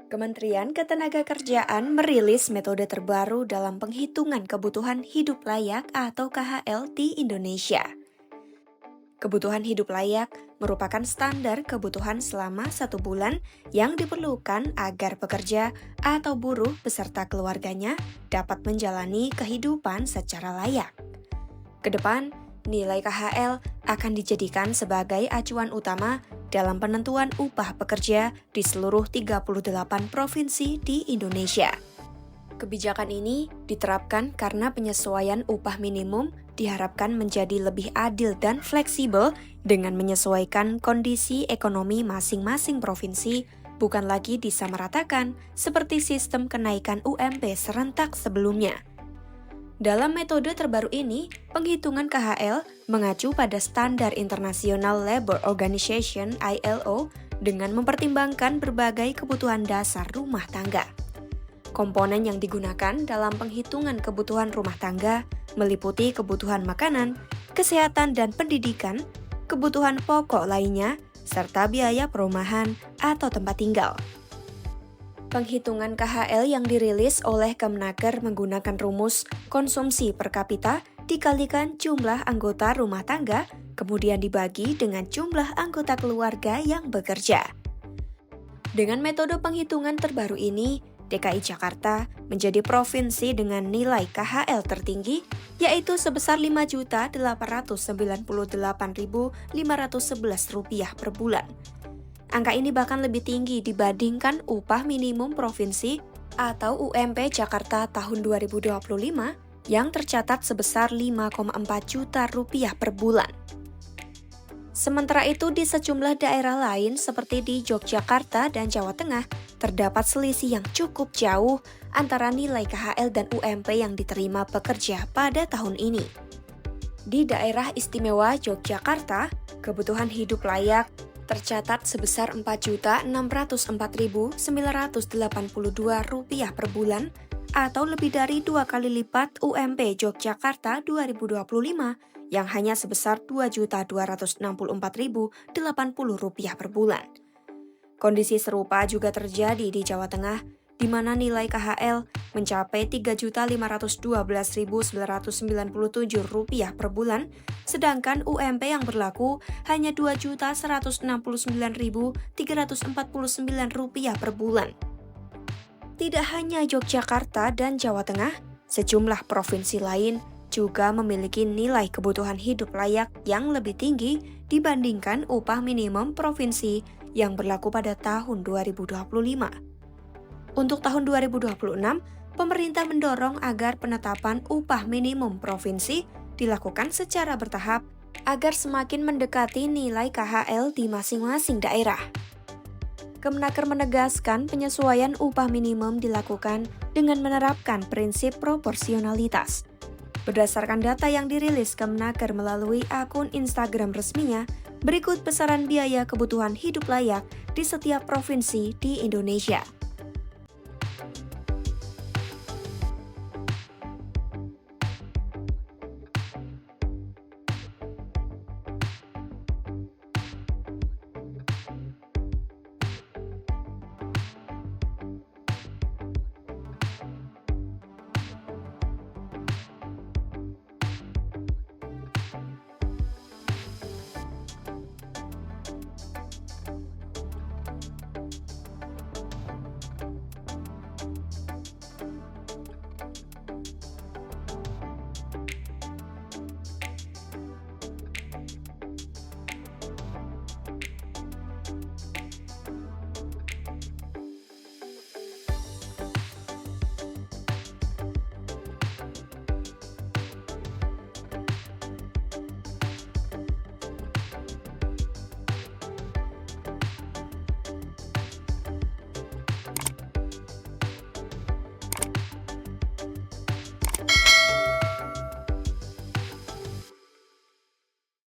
Kementerian Ketenagakerjaan merilis metode terbaru dalam penghitungan kebutuhan hidup layak atau KHL di Indonesia. Kebutuhan hidup layak merupakan standar kebutuhan selama 1 bulan yang diperlukan agar pekerja atau buruh beserta keluarganya dapat menjalani kehidupan secara layak. Kedepan, nilai KHL akan dijadikan sebagai acuan utama dalam penentuan upah pekerja di seluruh 38 provinsi di Indonesia. Kebijakan ini diterapkan karena penyesuaian upah minimum diharapkan menjadi lebih adil dan fleksibel dengan menyesuaikan kondisi ekonomi masing-masing provinsi, bukan lagi disamaratakan seperti sistem kenaikan UMP serentak sebelumnya. Dalam metode terbaru ini, penghitungan KHL mengacu pada Standar International Labour Organization (ILO) dengan mempertimbangkan berbagai kebutuhan dasar rumah tangga. Komponen yang digunakan dalam penghitungan kebutuhan rumah tangga meliputi kebutuhan makanan, kesehatan dan pendidikan, kebutuhan pokok lainnya, serta biaya perumahan atau tempat tinggal. Penghitungan KHL yang dirilis oleh Kemenaker menggunakan rumus konsumsi per kapita dikalikan jumlah anggota rumah tangga, kemudian dibagi dengan jumlah anggota keluarga yang bekerja. Dengan metode penghitungan terbaru ini, DKI Jakarta menjadi provinsi dengan nilai KHL tertinggi, yaitu sebesar Rp5.898.511 per bulan. Angka ini bahkan lebih tinggi dibandingkan upah minimum provinsi atau UMP Jakarta tahun 2025 yang tercatat sebesar Rp5,4 juta per bulan. Sementara itu di sejumlah daerah lain seperti di Yogyakarta dan Jawa Tengah, terdapat selisih yang cukup jauh antara nilai KHL dan UMP yang diterima pekerja pada tahun ini. Di daerah istimewa Yogyakarta, kebutuhan hidup layak tercatat sebesar Rp4.604.982 per bulan atau lebih dari 2 kali lipat UMP Yogyakarta 2025 yang hanya sebesar Rp2.264.080 per bulan. Kondisi serupa juga terjadi di Jawa Tengah, di mana nilai KHL mencapai Rp3.512.997 per bulan, sedangkan UMP yang berlaku hanya Rp2.169.349 per bulan. Tidak hanya Yogyakarta dan Jawa Tengah, sejumlah provinsi lain juga memiliki nilai kebutuhan hidup layak yang lebih tinggi dibandingkan upah minimum provinsi yang berlaku pada tahun 2025. Untuk tahun 2026, pemerintah mendorong agar penetapan upah minimum provinsi dilakukan secara bertahap agar semakin mendekati nilai KHL di masing-masing daerah. Kemenaker menegaskan penyesuaian upah minimum dilakukan dengan menerapkan prinsip proporsionalitas. Berdasarkan data yang dirilis Kemenaker melalui akun Instagram resminya, berikut besaran biaya kebutuhan hidup layak di setiap provinsi di Indonesia.